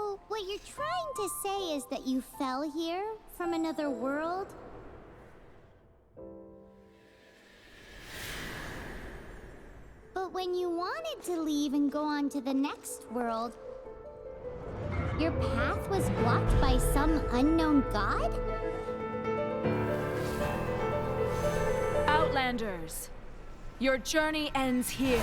So, what you're trying to say is that you fell here from another world? But when you wanted to leave and go on to the next world, your path was blocked by some unknown god? Outlanders, your journey ends here.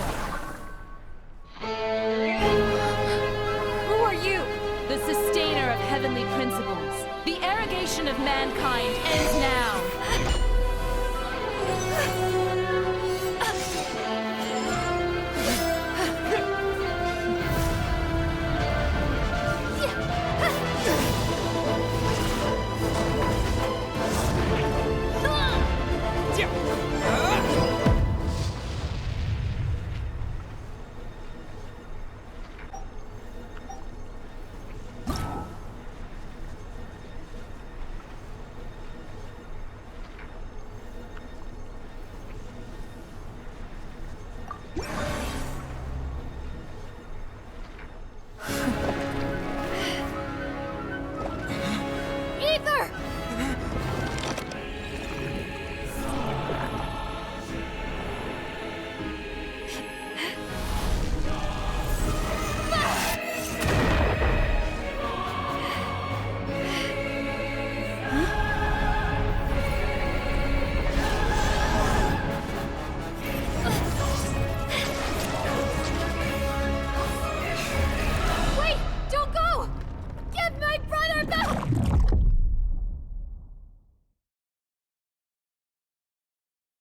Who are you? The sustainer of heavenly principles. The arrogation of mankind ends now.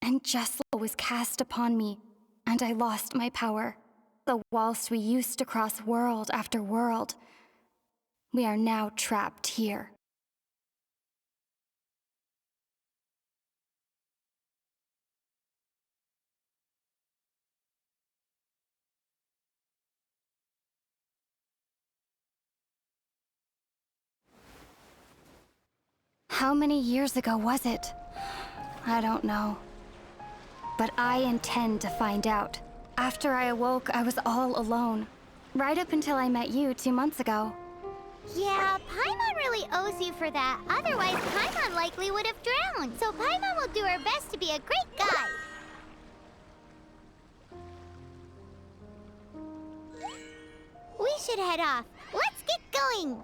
And Jesla was cast upon me, and I lost my power. So whilst we used to cross world after world, we are now trapped here. How many years ago was it? I don't know. But I intend to find out. After I awoke, I was all alone. Right up until I met you 2 months ago. Yeah, Paimon really owes you for that. Otherwise, Paimon likely would have drowned. So Paimon will do her best to be a great guide. We should head off. Let's get going.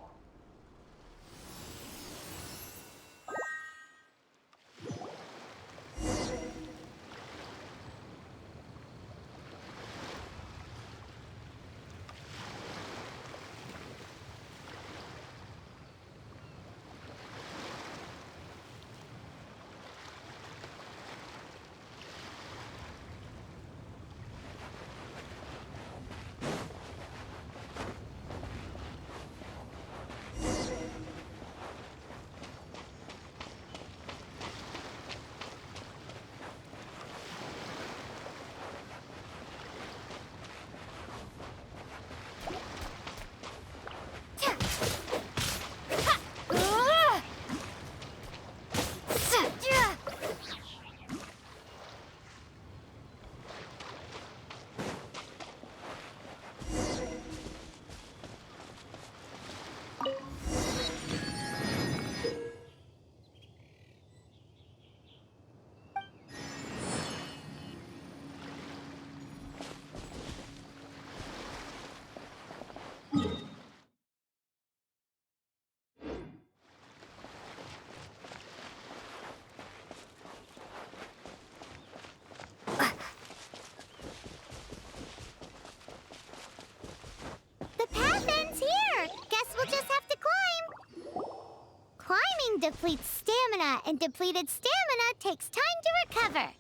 Depletes stamina, and depleted stamina takes time to recover.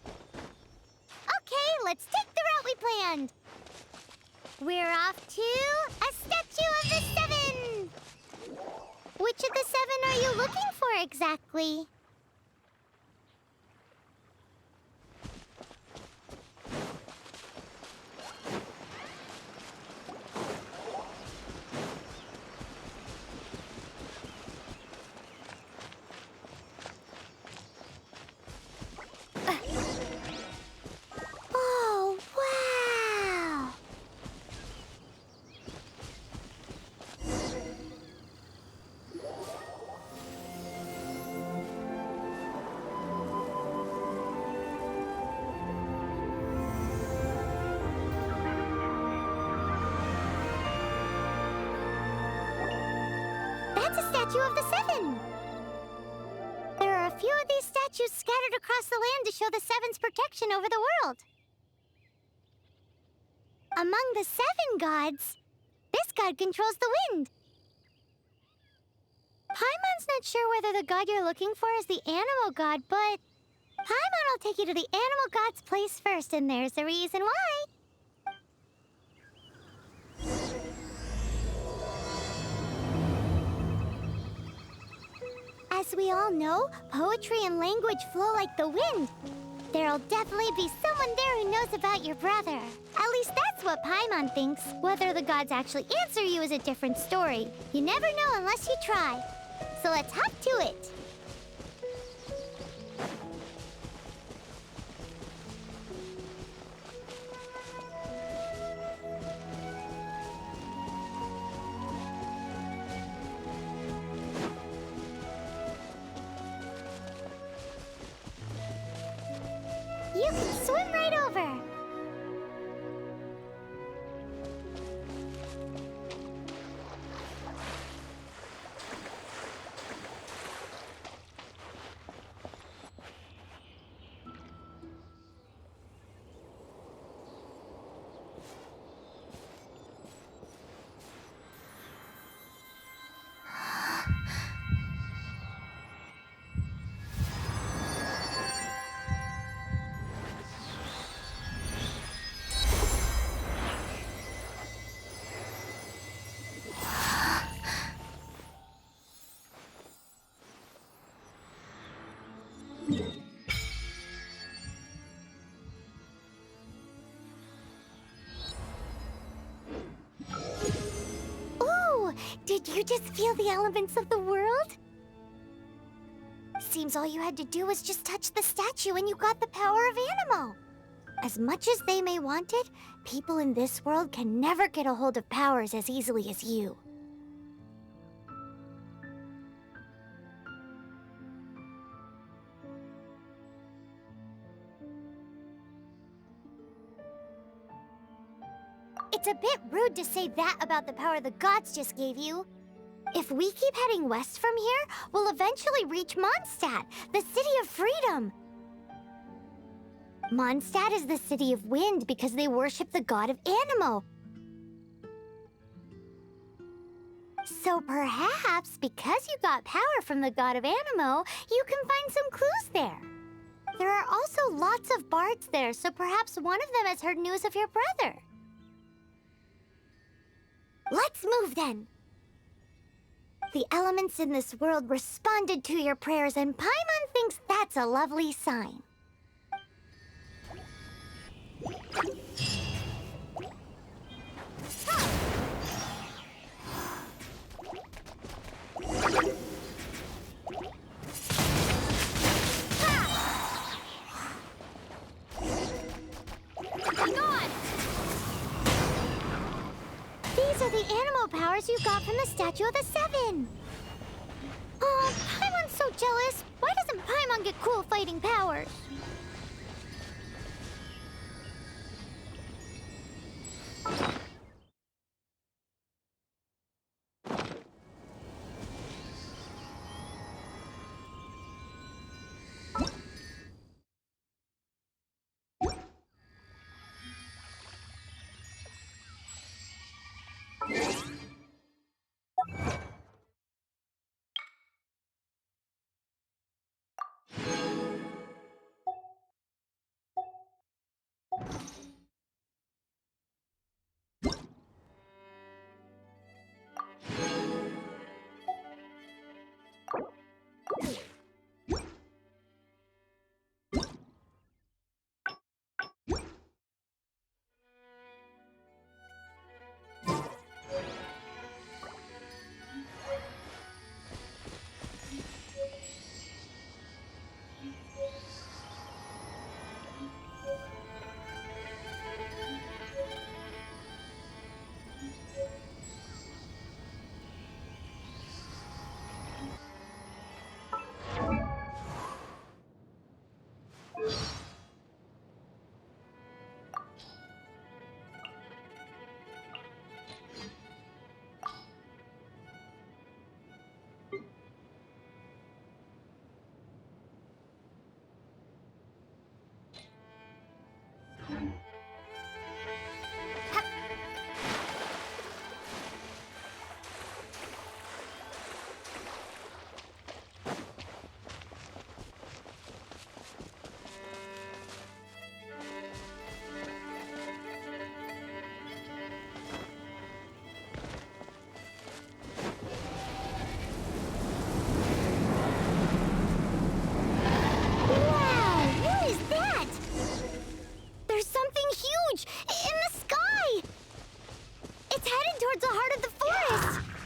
Okay, let's take the route we planned. We're off to a Statue of the Seven. Which of the 7 are you looking for exactly? statue of the Seven. There are a few of these statues scattered across the land to show the Seven's protection over the world. Among the 7 gods, this god controls the wind. Paimon's not sure whether the god you're looking for is the animal god, but Paimon will take you to the animal god's place first, and there's the reason why. As we all know, poetry and language flow like the wind. There'll definitely be someone there who knows about your brother. At least that's what Paimon thinks. Whether the gods actually answer you is a different story. You never know unless you try. So let's hop to it. You can swim right over. Did you just feel the elements of the world? Seems all you had to do was just touch the statue and you got the power of Animo. As much as they may want it, people in this world can never get a hold of powers as easily as you. It's a bit rude to say that about the power the gods just gave you. If we keep heading west from here, we'll eventually reach Mondstadt, the city of freedom. Mondstadt is the city of wind because they worship the god of Animo. So perhaps, because you got power from the god of Animo, you can find some clues there. There are also lots of bards there, so perhaps one of them has heard news of your brother. Let's move then. The elements in this world responded to your prayers, and Paimon thinks that's a lovely sign. These are the animal powers you got from the Statue of the Seven. Oh, Paimon's so jealous. Why doesn't Paimon get cool fighting powers?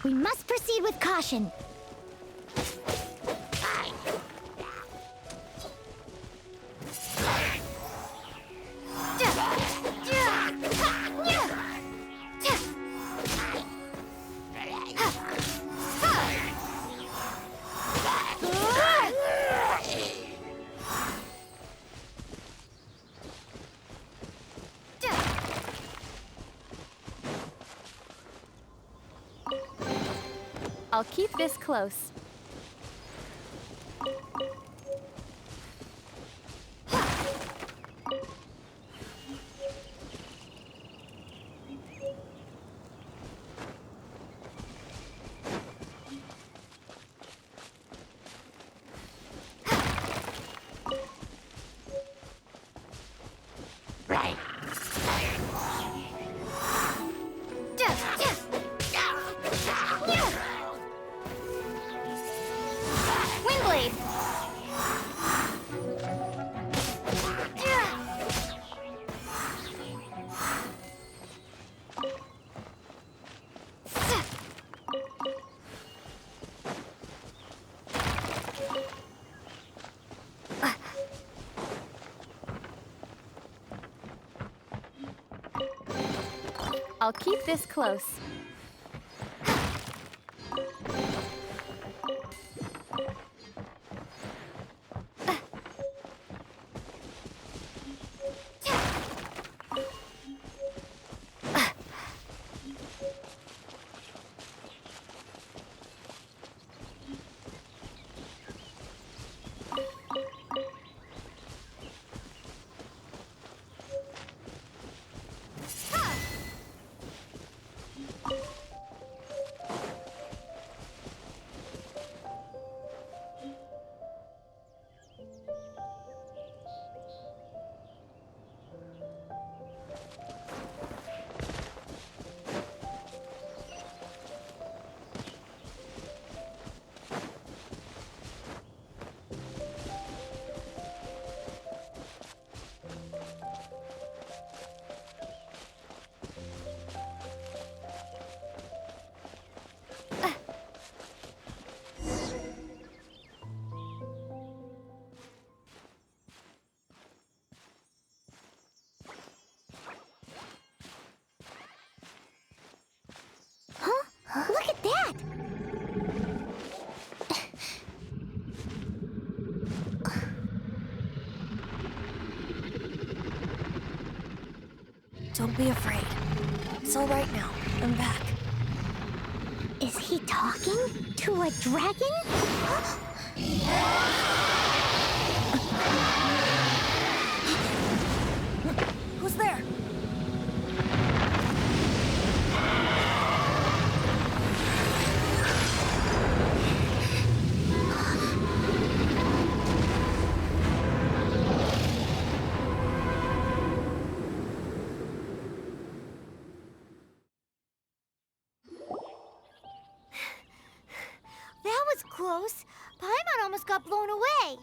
We must proceed with caution. I'll keep this close. Windblade! I'll keep this close. Look at that! Don't be afraid. It's all right now. I'm back. Is he talking to a dragon? Who's there? That was close. Paimon almost got blown away.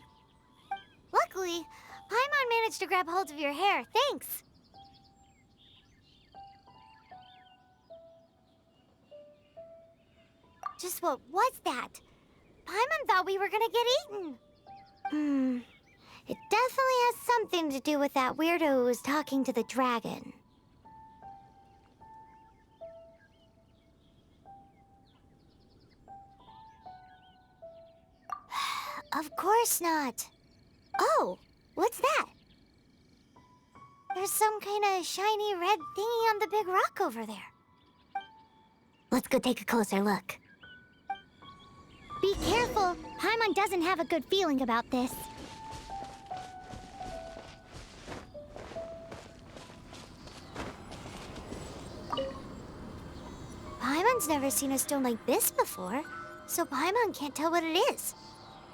Luckily, Paimon managed to grab hold of your hair. Thanks. Just what was that? Paimon thought we were gonna get eaten. It definitely has something to do with that weirdo who was talking to the dragon. Of course not. Oh, what's that? There's some kind of shiny red thingy on the big rock over there. Let's go take a closer look. Be careful. Paimon doesn't have a good feeling about this. Paimon's never seen a stone like this before, so Paimon can't tell what it is.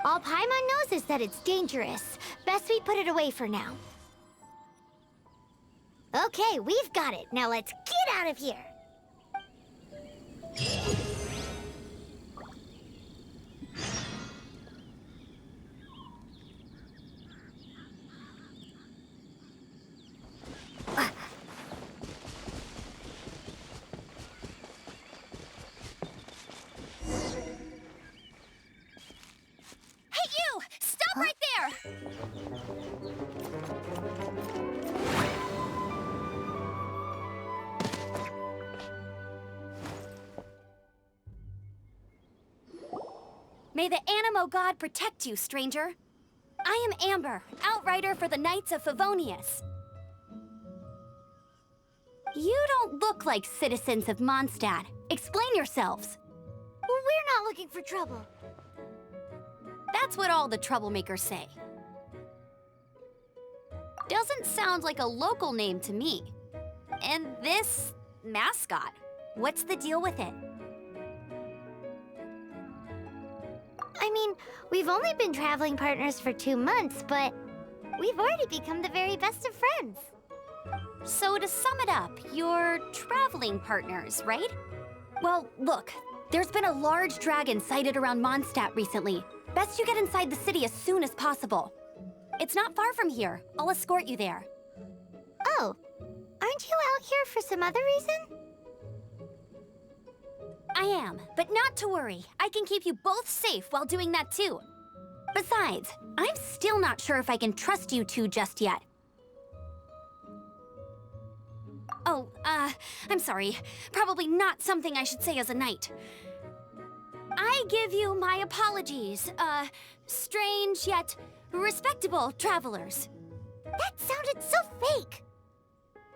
All Paimon knows is that it's dangerous. Best we put it away for now. Okay, we've got it. Now let's get out of here. May the Animo God protect you, stranger. I am Amber, outrider for the Knights of Favonius. You don't look like citizens of Mondstadt. Explain yourselves. Well, we're not looking for trouble. That's what all the troublemakers say. Doesn't sound like a local name to me. And this mascot, what's the deal with it? I mean, we've only been traveling partners for 2 months, but we've already become the very best of friends. So to sum it up, you're traveling partners, right? Well, look, there's been a large dragon sighted around Mondstadt recently. Best you get inside the city as soon as possible. It's not far from here. I'll escort you there. Oh, aren't you out here for some other reason? I am, but not to worry. I can keep you both safe while doing that too. Besides, I'm still not sure if I can trust you two just yet. Oh, I'm sorry. Probably not something I should say as a knight. I give you my apologies, strange yet respectable travelers. That sounded so fake.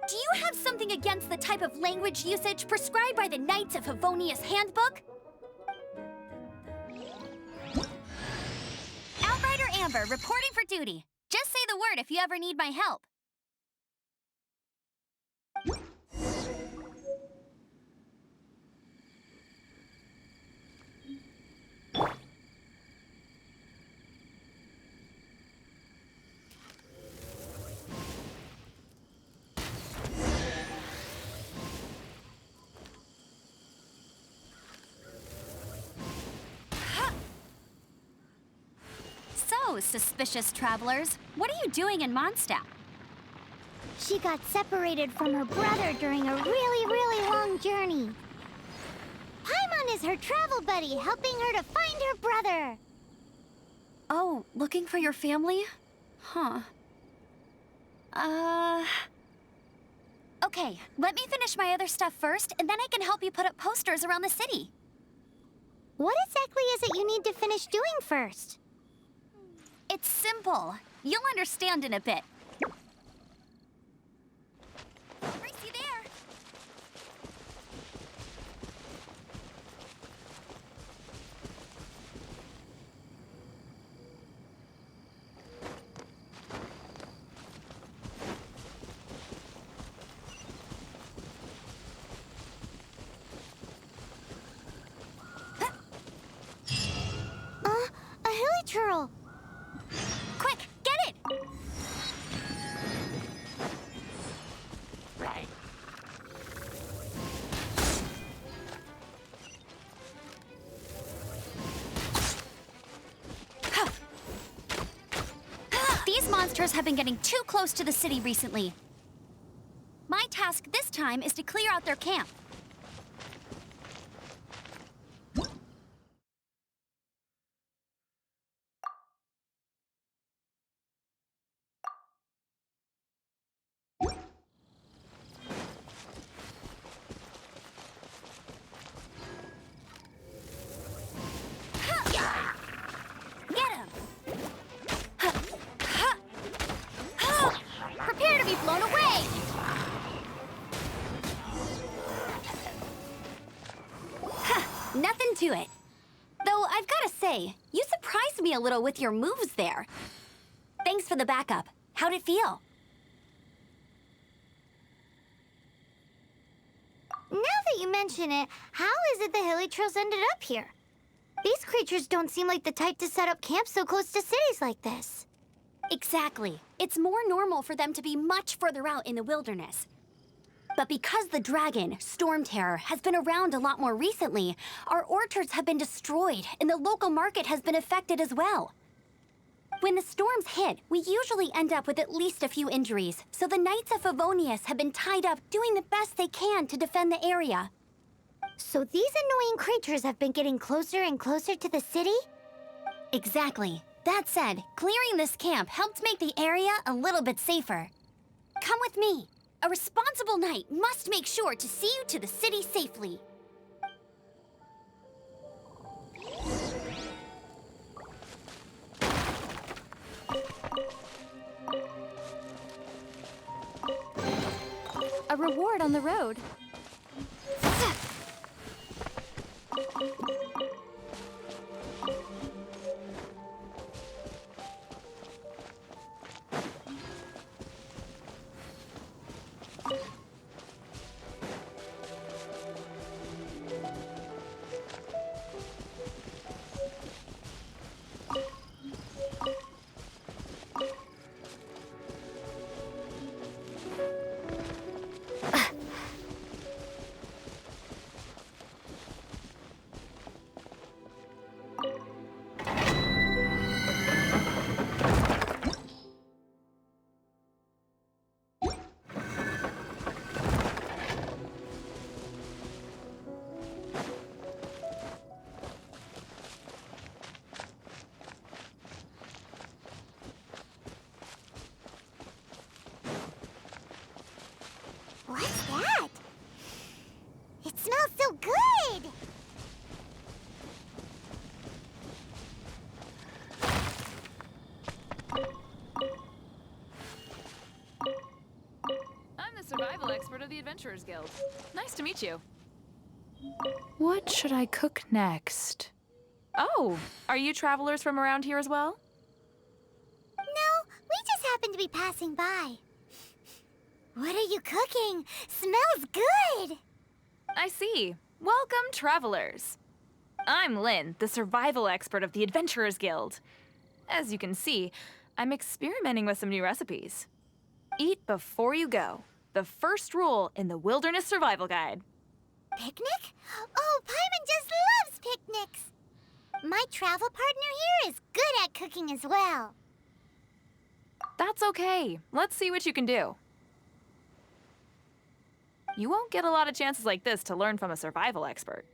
Do you have something against the type of language usage prescribed by the Knights of Favonius Handbook? Outrider Amber, reporting for duty. Just say the word if you ever need my help. So, suspicious travelers, what are you doing in Mondstadt? She got separated from her brother during a really long journey. Paimon is her travel buddy, helping her to find her brother. Oh, looking for your family? Huh. Okay, let me finish my other stuff first, and then I can help you put up posters around the city. What exactly is it you need to finish doing first? It's simple. You'll understand in a bit. Race you there! A hilichurl. Quick, get it! These monsters have been getting too close to the city recently. My task this time is to clear out their camp. Get him! Prepare to be blown away! Nothing to it. Though I've gotta say, you surprised me a little with your moves there. Thanks for the backup. How'd it feel? Now that you mention it, how is it the hilichurls ended up here? These creatures don't seem like the type to set up camp so close to cities like this. Exactly. It's more normal for them to be much further out in the wilderness. But because the dragon, Storm Terror, has been around a lot more recently, our orchards have been destroyed and the local market has been affected as well. When the storms hit, we usually end up with at least a few injuries, so the Knights of Favonius have been tied up doing the best they can to defend the area. So these annoying creatures have been getting closer and closer to the city? Exactly. That said, clearing this camp helped make the area a little bit safer. Come with me. A responsible knight must make sure to see you to the city safely. reward on the road. What's that? It smells so good! I'm the survival expert of the Adventurers Guild. Nice to meet you. What should I cook next? Oh, are you travelers from around here as well? No, we just happened to be passing by. What are you cooking? Smells good! I see. Welcome, travelers. I'm Lynn, the survival expert of the Adventurers Guild. As you can see, I'm experimenting with some new recipes. Eat before you go. The first rule in the Wilderness Survival Guide. Picnic? Oh, Paimon just loves picnics! My travel partner here is good at cooking as well. That's okay. Let's see what you can do. You won't get a lot of chances like this to learn from a survival expert.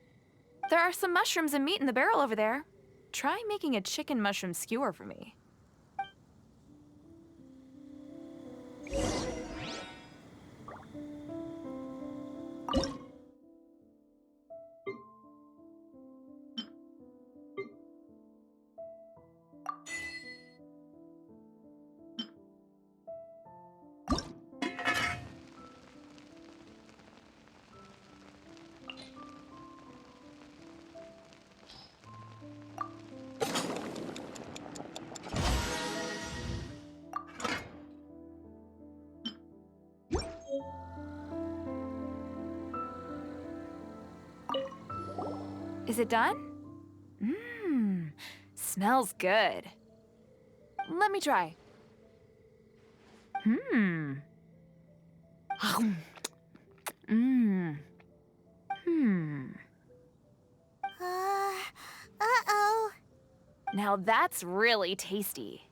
There are some mushrooms and meat in the barrel over there. Try making a chicken mushroom skewer for me. Is it done? Mmm, smells good. Let me try. Mmm. Mmm. Uh-oh. Now that's really tasty.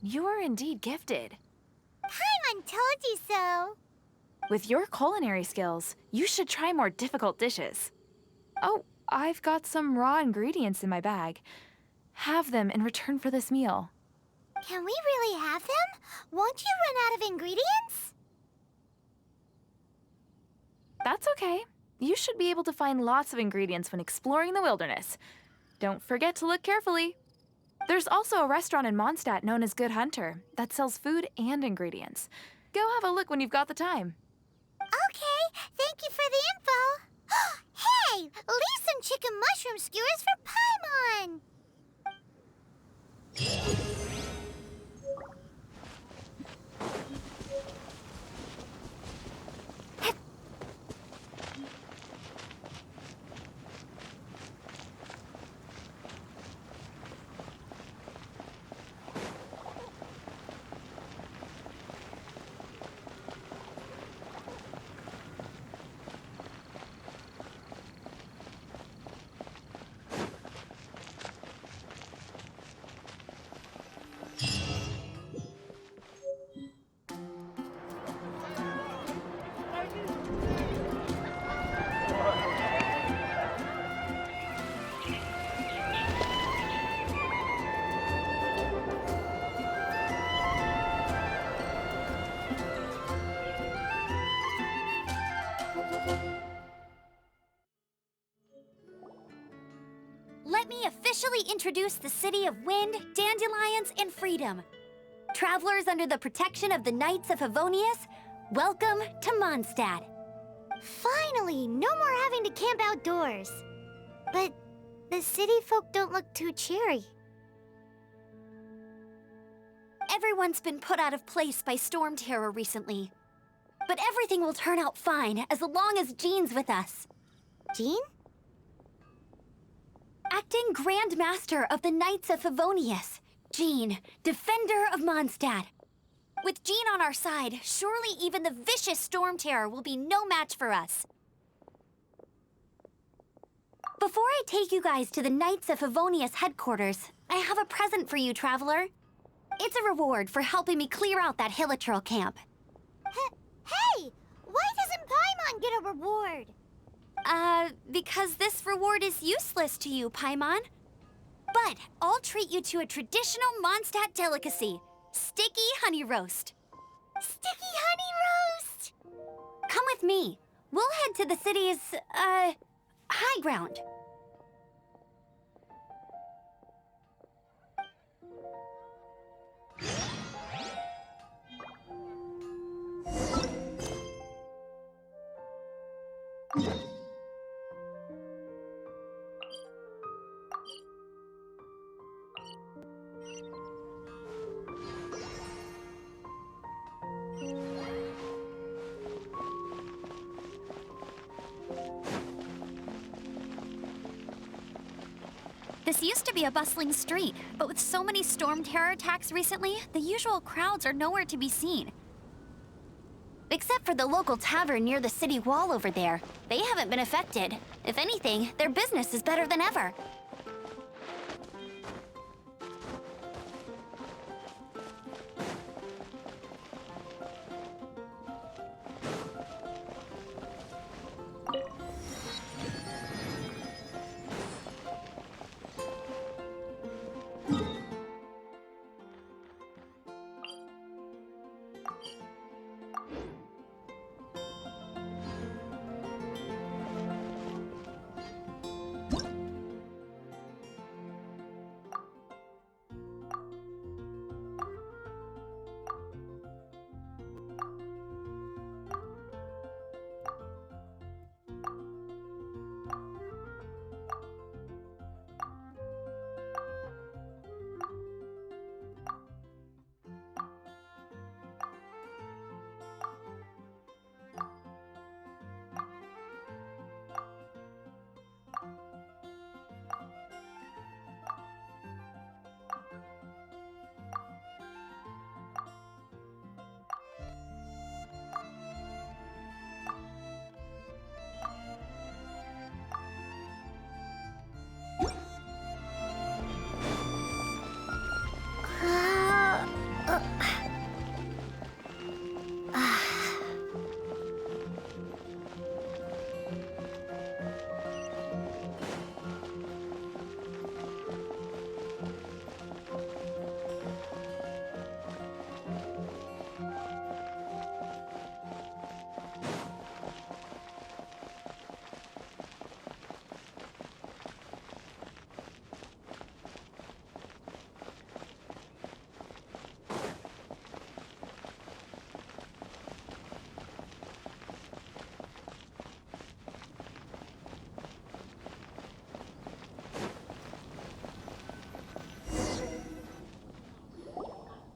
You're indeed gifted. Paimon told you so. With your culinary skills, you should try more difficult dishes. Oh, I've got some raw ingredients in my bag. Have them in return for this meal. Can we really have them? Won't you run out of ingredients? That's okay. You should be able to find lots of ingredients when exploring the wilderness. Don't forget to look carefully. There's also a restaurant in Mondstadt known as Good Hunter that sells food and ingredients. Go have a look when you've got the time. Okay, thank you for the info. Hey, leave some chicken mushroom skewers for Paimon. Let me officially introduce the city of wind, dandelions, and freedom. Travelers under the protection of the Knights of Favonius, welcome to Mondstadt. Finally, no more having to camp outdoors. But the city folk don't look too cheery. Everyone's been put out of place by storm terror recently. But everything will turn out fine as long as Jean's with us. Jean? Acting Grand Master of the Knights of Favonius. Jean, Defender of Mondstadt. With Jean on our side, surely even the vicious storm terror will be no match for us. Before I take you guys to the Knights of Favonius headquarters, I have a present for you, Traveler. It's a reward for helping me clear out that Hilichurl camp. Hey! Why doesn't Paimon get a reward? Because this reward is useless to you, Paimon. But I'll treat you to a traditional Mondstadt delicacy, sticky honey roast. Sticky honey roast! Come with me. We'll head to the city's, high ground. This used to be a bustling street, but with so many storm terror attacks recently, the usual crowds are nowhere to be seen. Except for the local tavern near the city wall over there. They haven't been affected. If anything, their business is better than ever.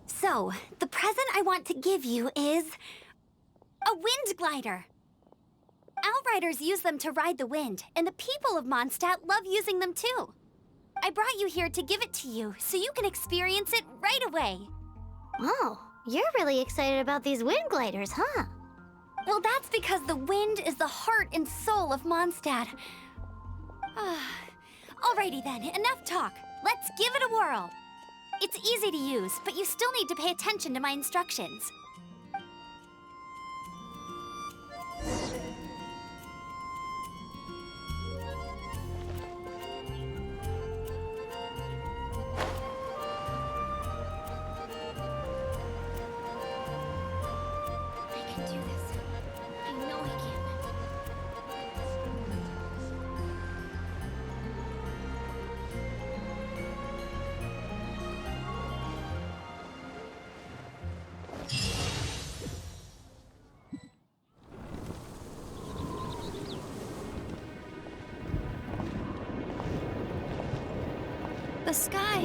So, the present I want to give you is a wind glider. Outriders use them to ride the wind, and the people of Mondstadt love using them too. I brought you here to give it to you, so you can experience it right away. Oh, you're really excited about these wind gliders, huh? Well, that's because the wind is the heart and soul of Mondstadt. Alrighty then, enough talk. Let's give it a whirl. It's easy to use, but you still need to pay attention to my instructions. I can do this. I know I can. the sky.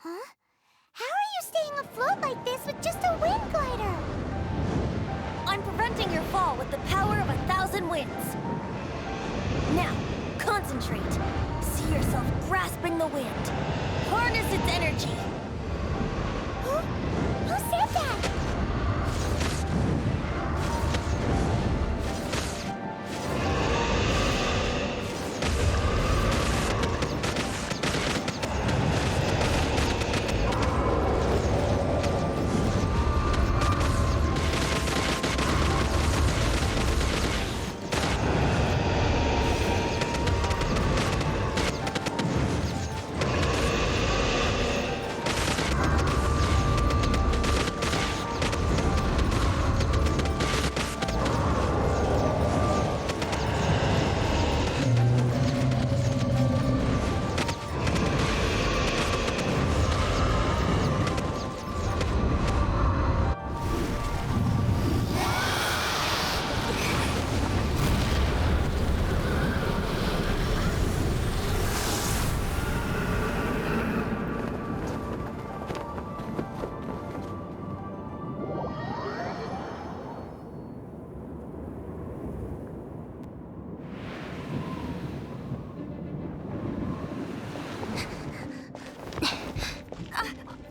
Huh? How are you staying afloat like this with just a wind glider? I'm preventing your fall with the power of 1,000 winds. Now, concentrate. See yourself grasping the wind. Harness its energy. Who said that?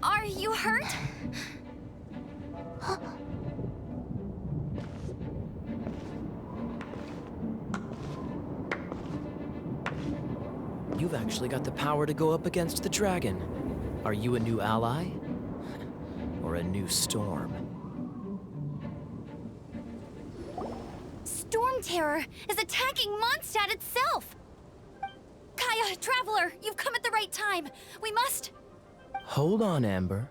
Are you hurt? You've actually got the power to go up against the dragon. Are you a new ally? Or a new storm? Storm Terror is attacking Mondstadt itself! Kaya, Traveler, you've come at the right time. We must... Hold on, Amber.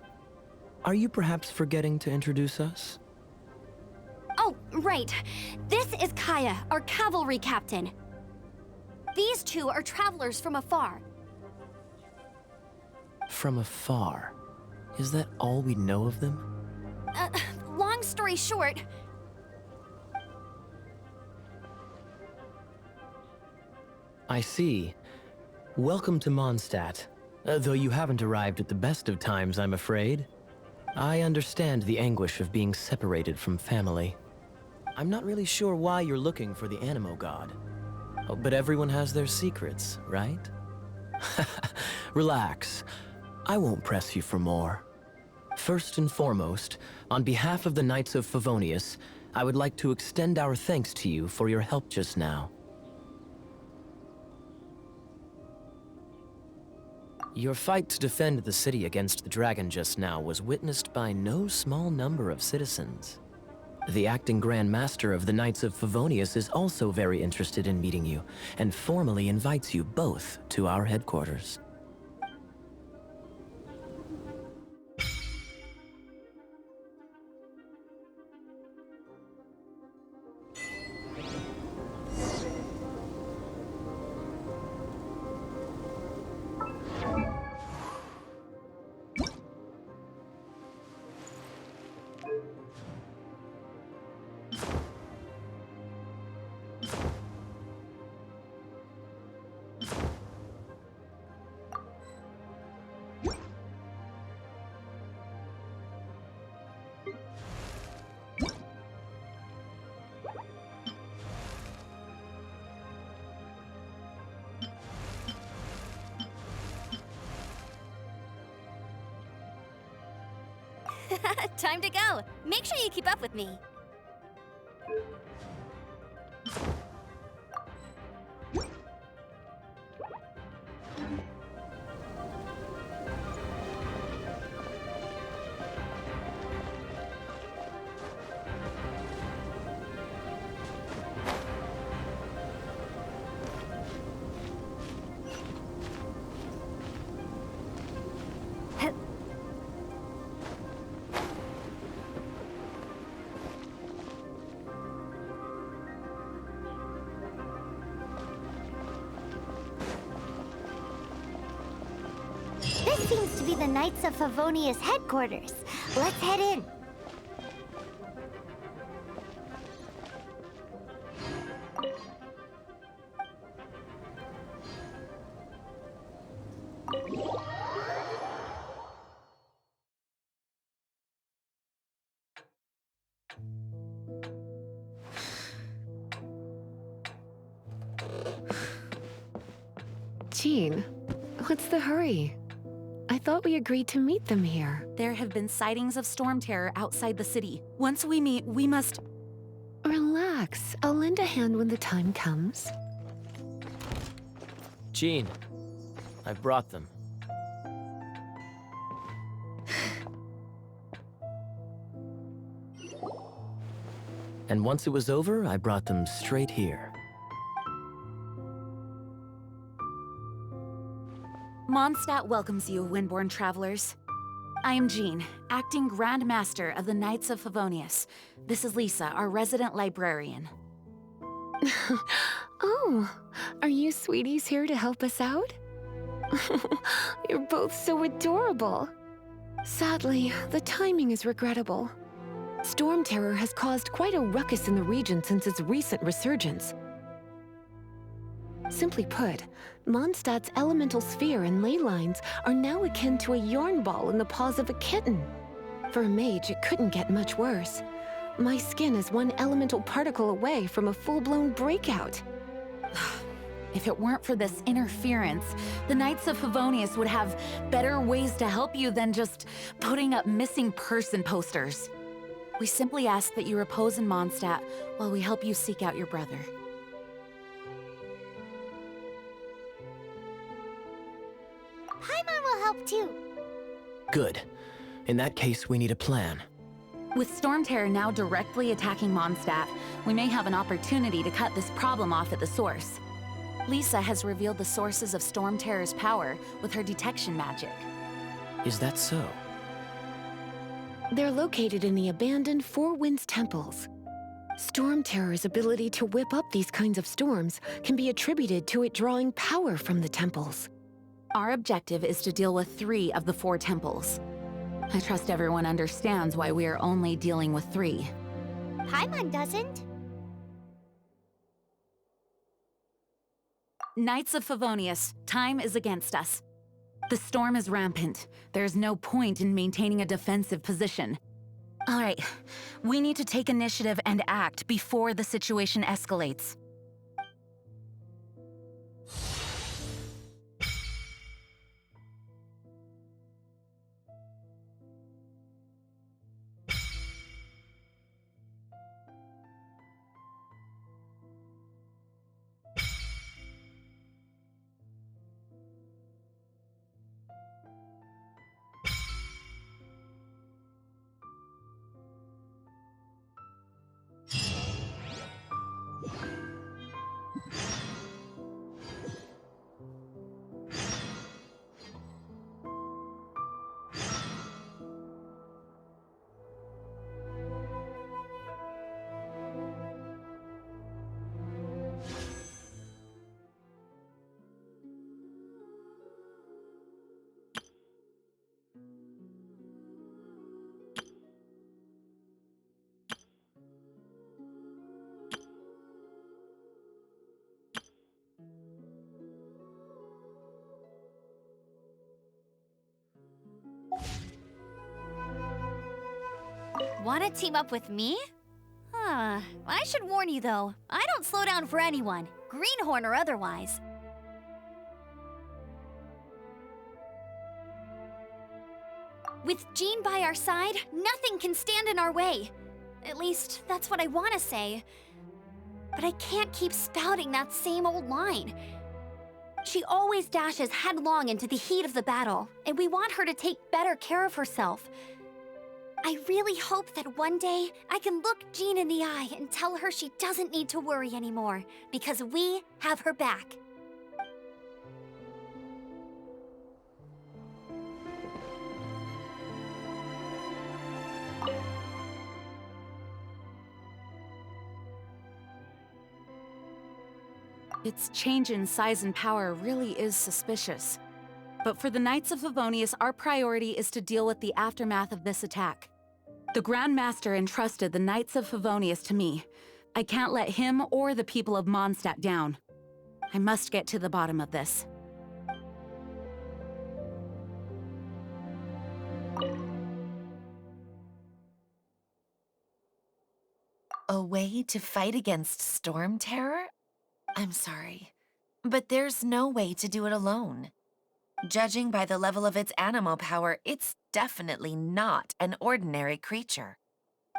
Are you perhaps forgetting to introduce us? Oh, right. This is Kaya, our cavalry captain. These two are travelers from afar. From afar. Is that all we know of them? Long story short, I see. Welcome to Mondstadt. Though you haven't arrived at the best of times, I'm afraid. I understand the anguish of being separated from family. I'm not really sure why you're looking for the Animo God. Oh, but everyone has their secrets, right? Relax. I won't press you for more. First and foremost, on behalf of the Knights of Favonius, I would like to extend our thanks to you for your help just now. Your fight to defend the city against the dragon just now was witnessed by no small number of citizens. The acting Grand Master of the Knights of Favonius is also very interested in meeting you, and formally invites you both to our headquarters. Time to go. Make sure you keep up with me. This seems to be the Knights of Favonius headquarters. Let's head in. Jean, what's the hurry? I thought we agreed to meet them here. There have been sightings of storm terror outside the city. Once we meet, we must... Relax. I'll lend a hand when the time comes. Jean, I've brought them. And once it was over, I brought them straight here. Mondstadt welcomes you, Windborn travelers. I am Jean, acting Grand Master of the Knights of Favonius. This is Lisa, our resident librarian. Oh, are you sweeties here to help us out? You're both so adorable. Sadly, the timing is regrettable. Storm terror has caused quite a ruckus in the region since its recent resurgence. Simply put, Mondstadt's elemental sphere and ley lines are now akin to a yarn ball in the paws of a kitten. For a mage, it couldn't get much worse. My skin is one elemental particle away from a full-blown breakout. If it weren't for this interference, the Knights of Favonius would have better ways to help you than just putting up missing person posters. We simply ask that you repose in Mondstadt while we help you seek out your brother. Paimon will help too. Good. In that case, we need a plan. With Storm Terror now directly attacking Mondstadt, we may have an opportunity to cut this problem off at the source. Lisa has revealed the sources of Storm Terror's power with her detection magic. Is that so? They're located in the abandoned Four Winds temples. Storm Terror's ability to whip up these kinds of storms can be attributed to it drawing power from the temples. Our objective is to deal with 3 of the 4 temples. I trust everyone understands why we are only dealing with 3. Paimon doesn't. Knights of Favonius, time is against us. The storm is rampant. There's no point in maintaining a defensive position. All right, we need to take initiative and act before the situation escalates. Want to team up with me? I should warn you though, I don't slow down for anyone, greenhorn or otherwise. With Jean by our side, nothing can stand in our way. At least, that's what I want to say. But I can't keep spouting that same old line. She always dashes headlong into the heat of the battle, and we want her to take better care of herself. I really hope that one day I can look Jean in the eye and tell her she doesn't need to worry anymore, because we have her back. Its change in size and power really is suspicious. But for the Knights of Favonius, our priority is to deal with the aftermath of this attack. The Grand Master entrusted the Knights of Favonius to me. I can't let him or the people of Mondstadt down. I must get to the bottom of this. A way to fight against Storm Terror? I'm sorry, but there's no way to do it alone. Judging by the level of its animal power, it's definitely not an ordinary creature.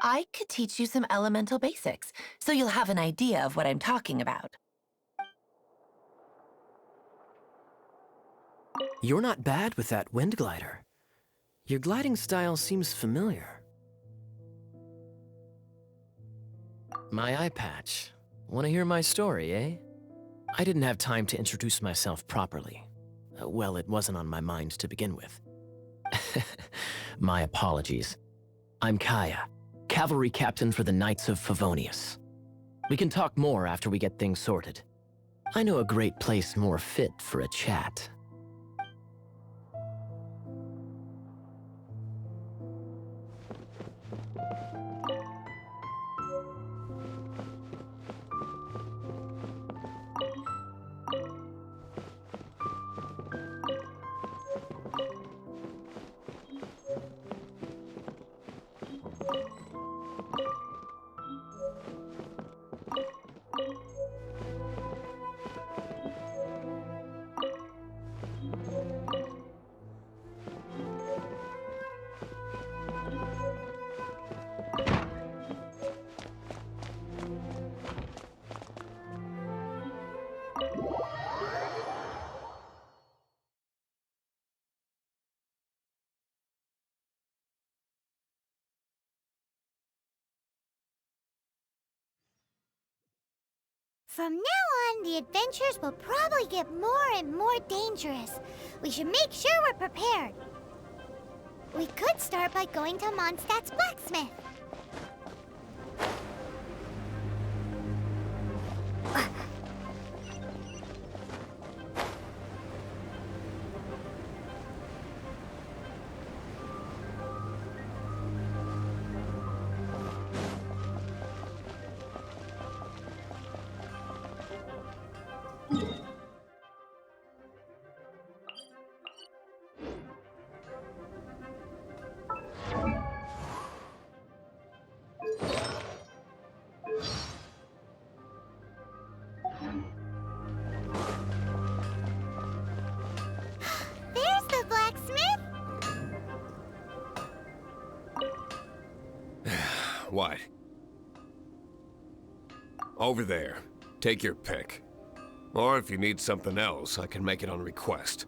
I could teach you some elemental basics, so you'll have an idea of what I'm talking about. You're not bad with that wind glider. Your gliding style seems familiar. My eye patch. Want to hear my story, eh? I didn't have time to introduce myself properly. Well, it wasn't on my mind to begin with. My apologies. I'm Kaya, cavalry captain for the Knights of Favonius. We can talk more after we get things sorted. I know a great place more fit for a chat. From now on, the adventures will probably get more and more dangerous. We should make sure we're prepared. We could start by going to Mondstadt's blacksmith. There's the blacksmith! What? Over there. Take your pick. Or if you need something else, I can make it on request.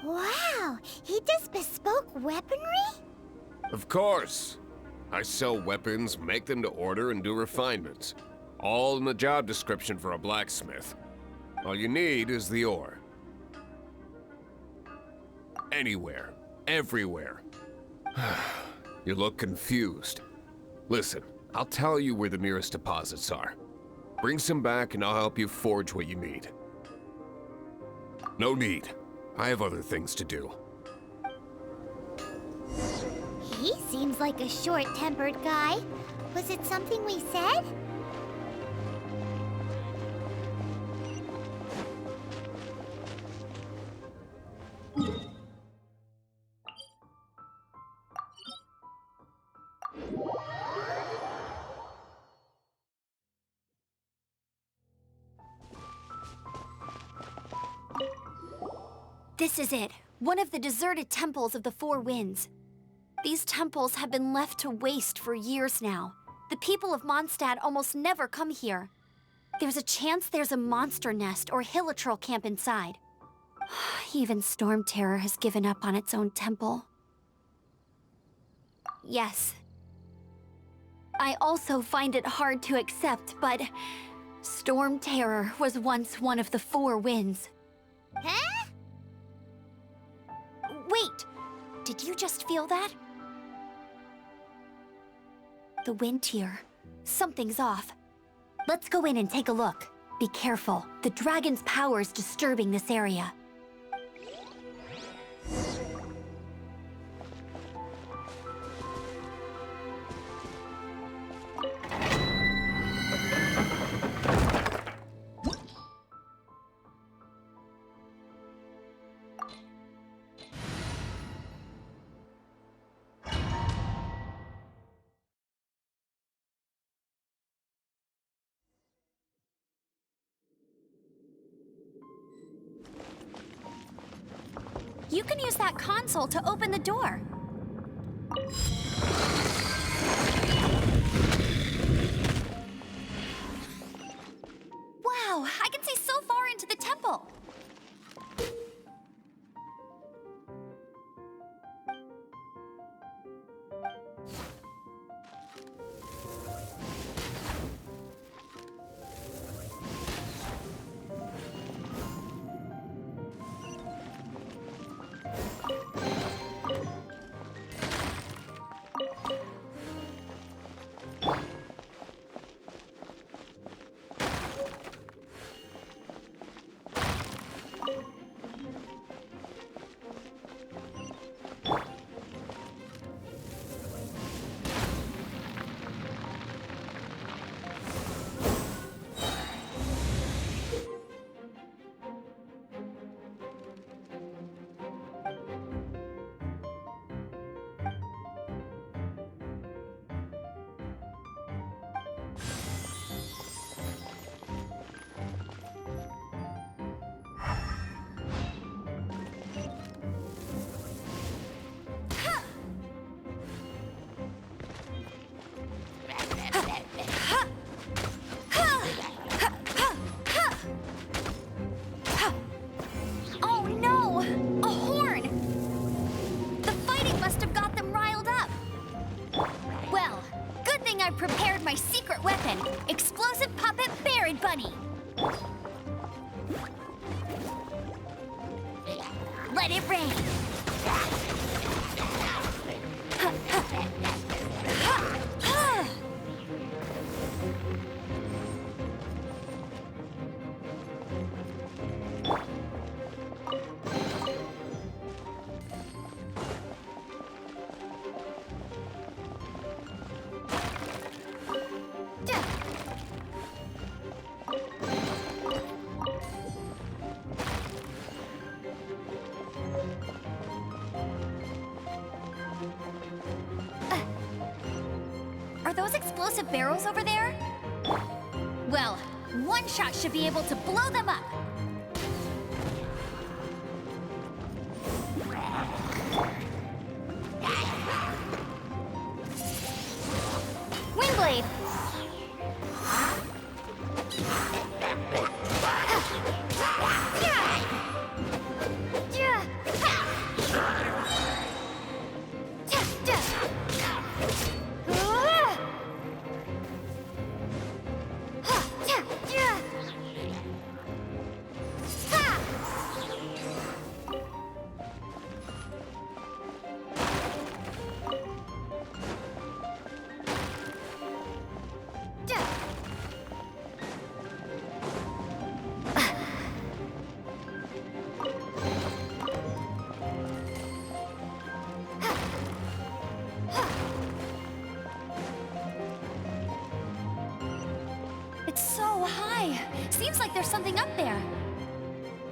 Wow, he does bespoke weaponry? Of course. I sell weapons, make them to order, and do refinements. All in the job description for a blacksmith. All you need is the ore. Anywhere. Everywhere. You look confused. Listen, I'll tell you where the nearest deposits are. Bring some back and I'll help you forge what you need. No need. I have other things to do. He seems like a short-tempered guy. Was it something we said? This is it. One of the deserted temples of the Four Winds. These temples have been left to waste for years now. The people of Mondstadt almost never come here. There's a chance there's a monster nest or hilitrol camp inside. Even Storm Terror has given up on its own temple. Yes. I also find it hard to accept, but Storm Terror was once one of the 4 winds. Huh? Wait, did you just feel that? The wind here. Something's off. Let's go in and take a look. Be careful. The dragon's power is disturbing this area. You can use that console to open the door. Wow, I can see so far into the temple. Oh no! A horn! The fighting must have got them riled up. Well, good thing I prepared my secret weapon, explosive puppet Buried Bunny. Let it rain. Are those explosive barrels over there? Well, one shot should be able to blow them up. Windblade! It's so high. Seems like there's something up there.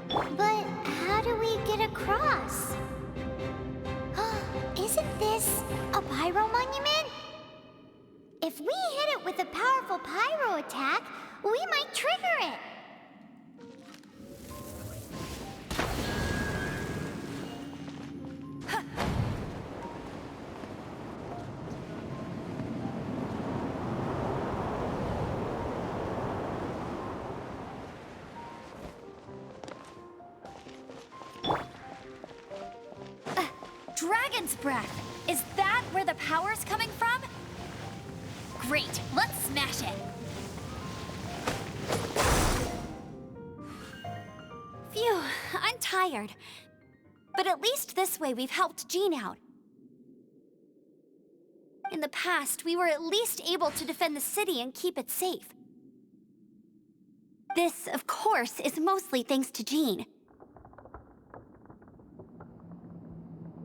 But how do we get across? Isn't this a pyro monument? If we hit it with a powerful pyro attack, we might trigger it. Dragon's breath! Is that where the power's coming from? Great, let's smash it! Phew, I'm tired. But at least this way we've helped Jean out. In the past, we were at least able to defend the city and keep it safe. This, of course, is mostly thanks to Jean.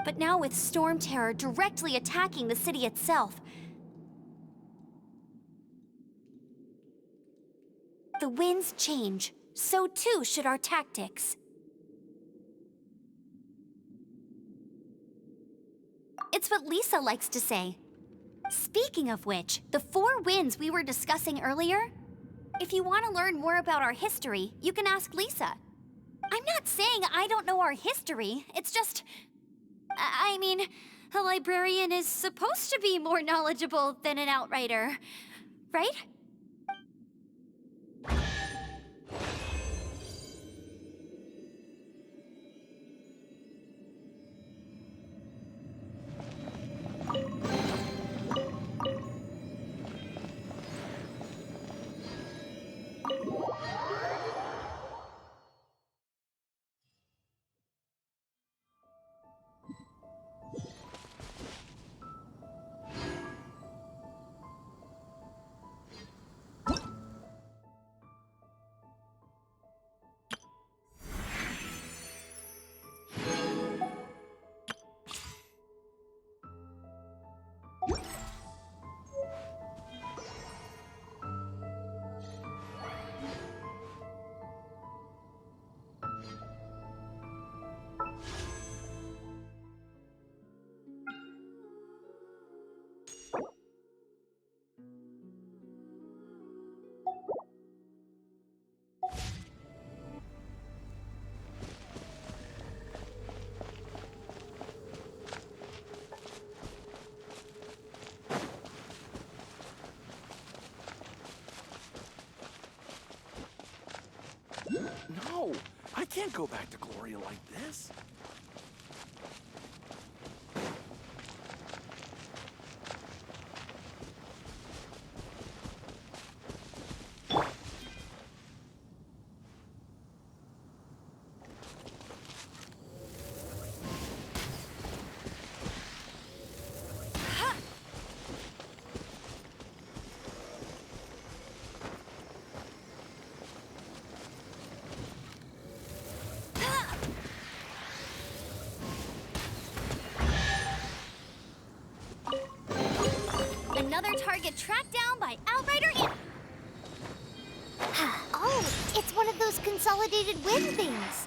But now with Storm Terror directly attacking the city itself, the winds change, so too should our tactics. It's what Lisa likes to say. Speaking of which, the 4 winds we were discussing earlier, if you want to learn more about our history, you can ask Lisa. I'm not saying I don't know our history, it's just... I mean, a librarian is supposed to be more knowledgeable than an outrider, right? No, I can't go back to Gloria like this. Another target tracked down by Outrider in... Oh, it's one of those consolidated wind things.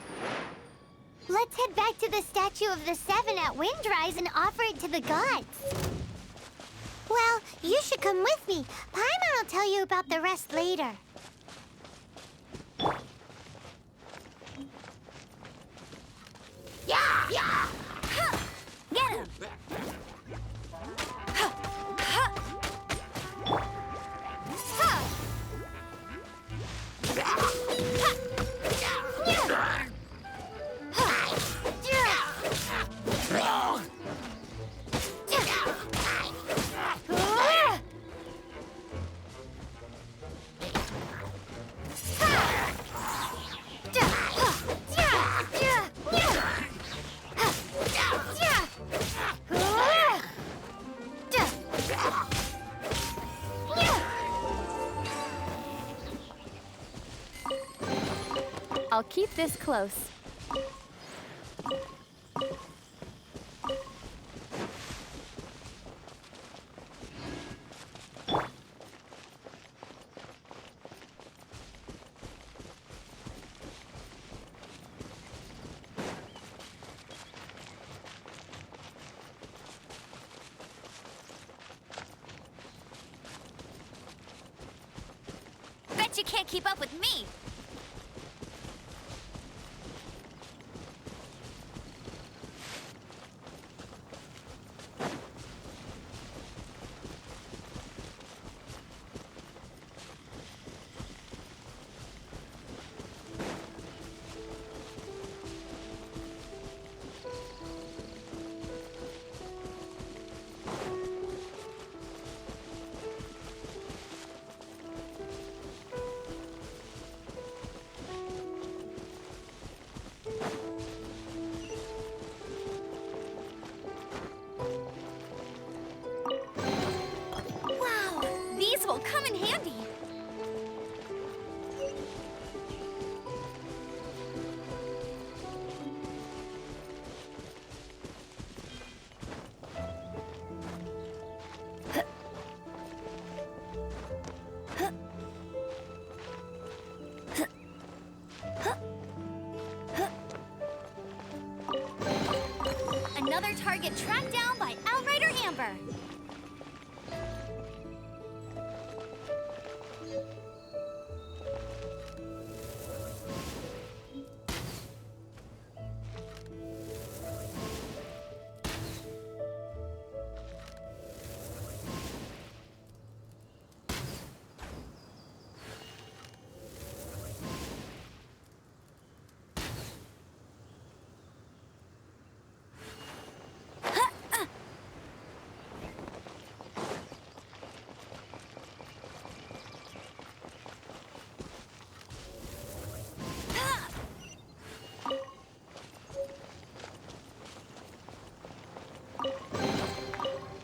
Let's head back to the statue of the 7 at Windrise and offer it to the gods. Well, you should come with me. Paimon will tell you about the rest later. Yeah! Yeah! Get him! I'll keep this close. Bet you can't keep up with me! get tracked down by Outrider Amber.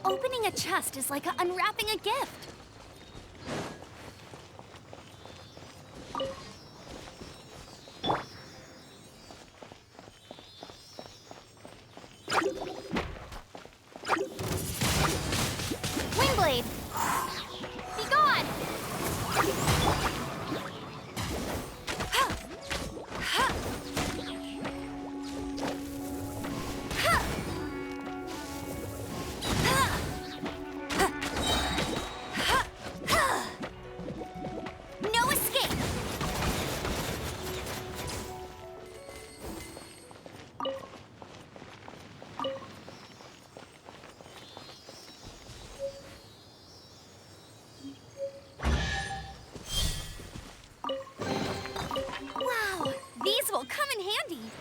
Opening a chest is like unwrapping a gift. Windblade! Be gone! No escape! Wow, these will come in handy.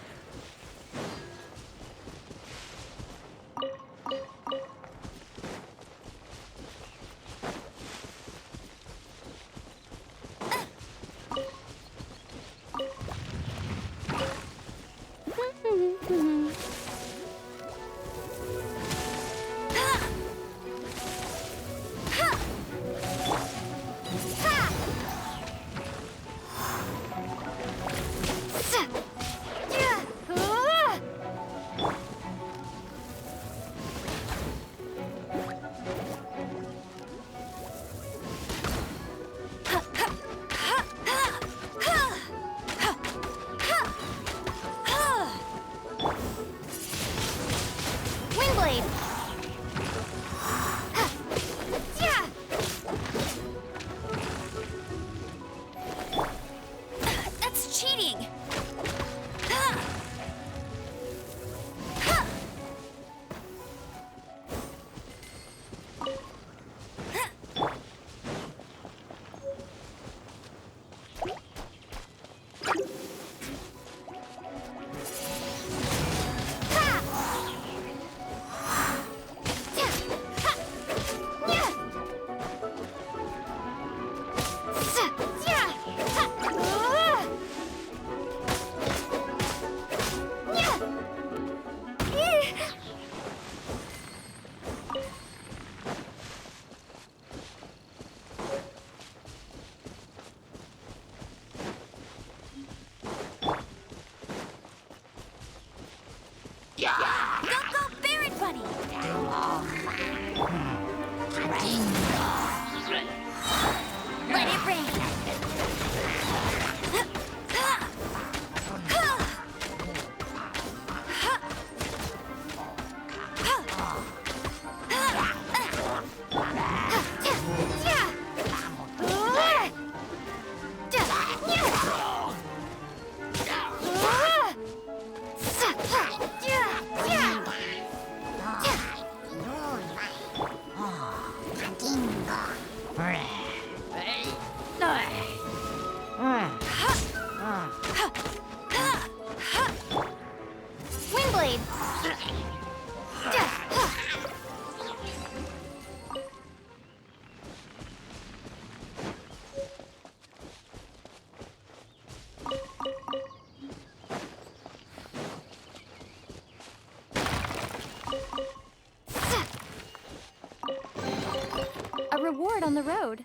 Windblade! That's cheating! Go, Barret Bunny! Let it rain! Windblade! A reward on the road.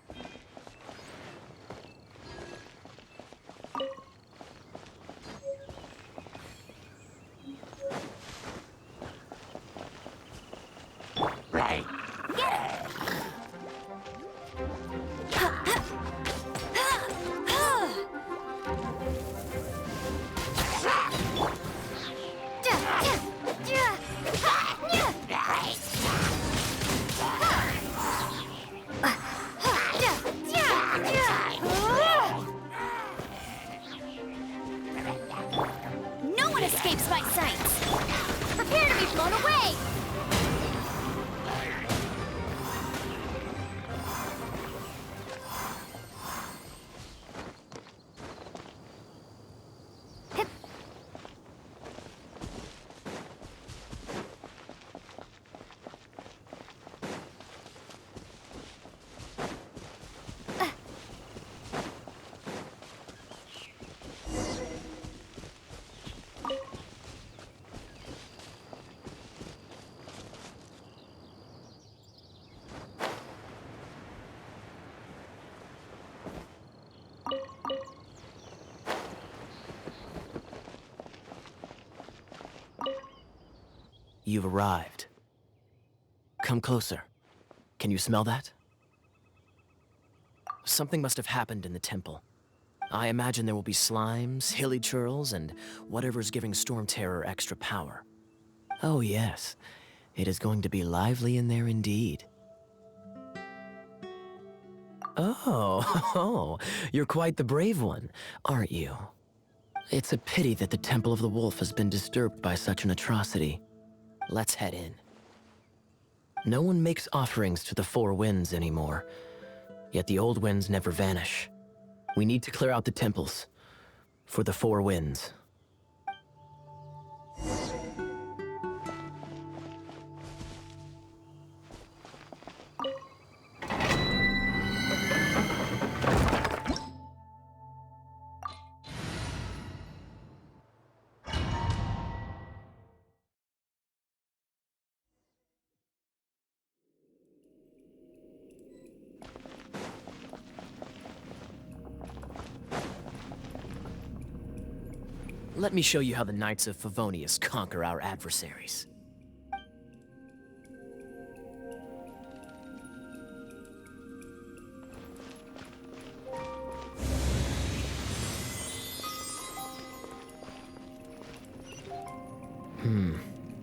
escapes my sights. Prepare to be blown away! You've arrived. Come closer. Can you smell that? Something must have happened in the temple. I imagine there will be slimes, hilly churls, and whatever's giving Storm Terror extra power. Oh yes, it is going to be lively in there indeed. Oh, you're quite the brave one, aren't you? It's a pity that the Temple of the Wolf has been disturbed by such an atrocity. Let's head in. No one makes offerings to the Four Winds anymore, yet the old winds never vanish. We need to clear out the temples for the Four Winds. Let me show you how the Knights of Favonius conquer our adversaries.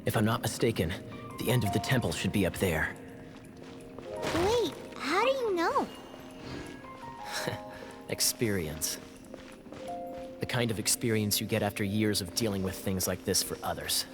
If I'm not mistaken, the end of the temple should be up there. Wait, how do you know? Experience. The kind of experience you get after years of dealing with things like this for others.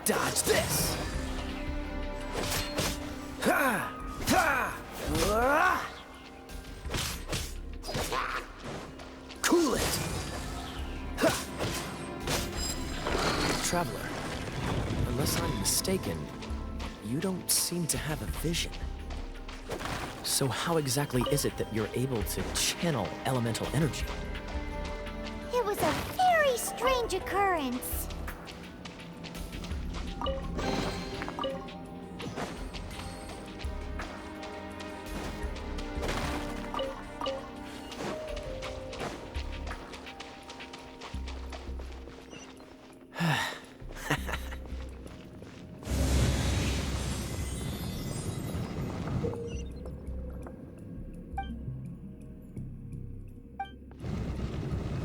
Dodge this! Cool it! Traveler, unless I'm mistaken, you don't seem to have a vision. So how exactly is it that you're able to channel elemental energy? It was a very strange occurrence.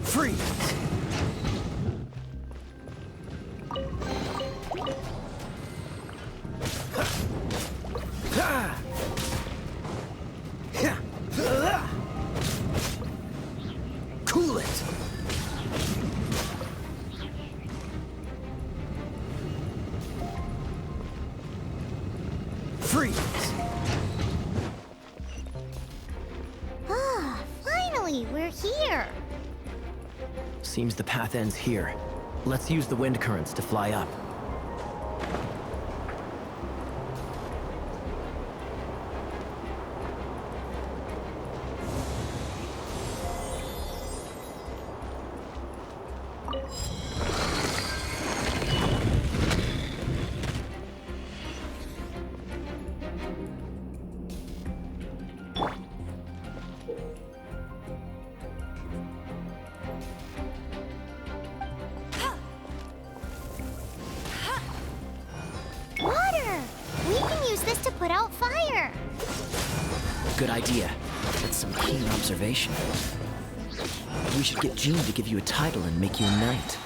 Freeze! Cool it! Freeze! Ah, finally, we're here. Seems the path ends here. Let's use the wind currents to fly up. out fire. Good idea. That's some keen observation. We should get Jean to give you a title and make you a knight.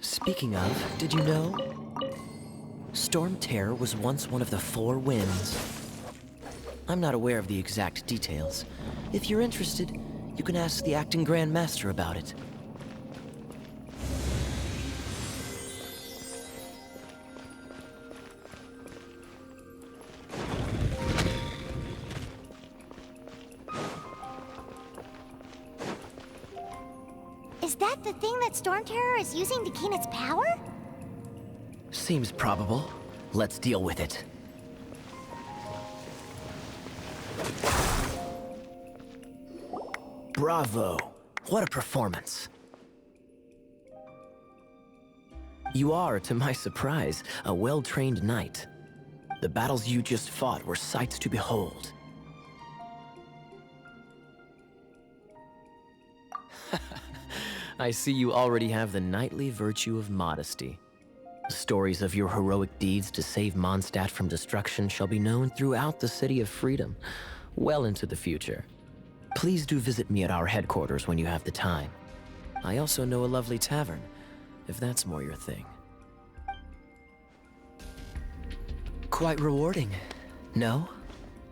Speaking of, did you know? Storm Terror was once one of the 4 winds. I'm not aware of the exact details. If you're interested, you can ask the acting Grand Master about it. Is that the thing that Storm Terror is using to gain its power? Seems probable. Let's deal with it. Bravo! What a performance. You are, to my surprise, a well-trained knight. The battles you just fought were sights to behold. I see you already have the knightly virtue of modesty. Stories of your heroic deeds to save Mondstadt from destruction shall be known throughout the City of Freedom, well into the future. Please do visit me at our headquarters when you have the time. I also know a lovely tavern, if that's more your thing. Quite rewarding, no?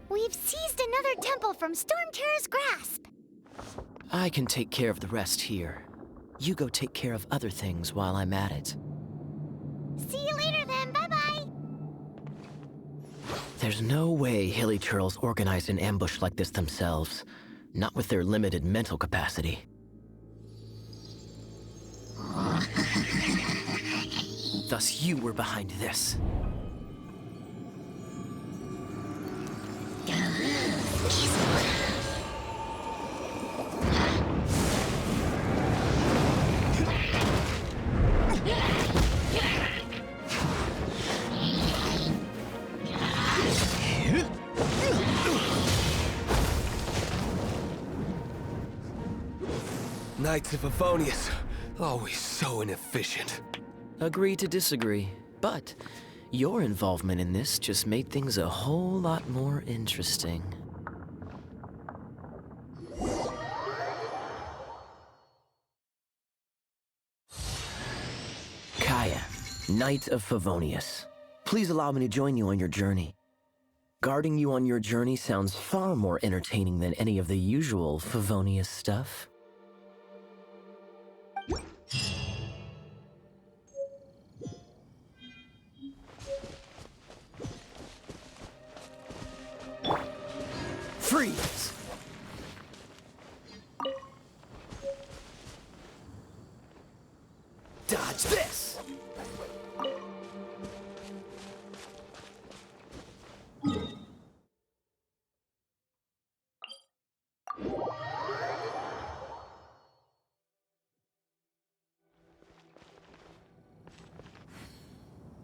We've seized another temple from Storm Terror's grasp. I can take care of the rest here. You go take care of other things while I'm at it. See you later then, bye-bye. There's no way Hilly Turtles organized an ambush like this themselves. Not with their limited mental capacity. Thus you were behind this. Knights of Favonius, always so inefficient. Agree to disagree, but your involvement in this just made things a whole lot more interesting. Kaya, Knight of Favonius. Please allow me to join you on your journey. Guarding you on your journey sounds far more entertaining than any of the usual Favonius stuff. Freeze!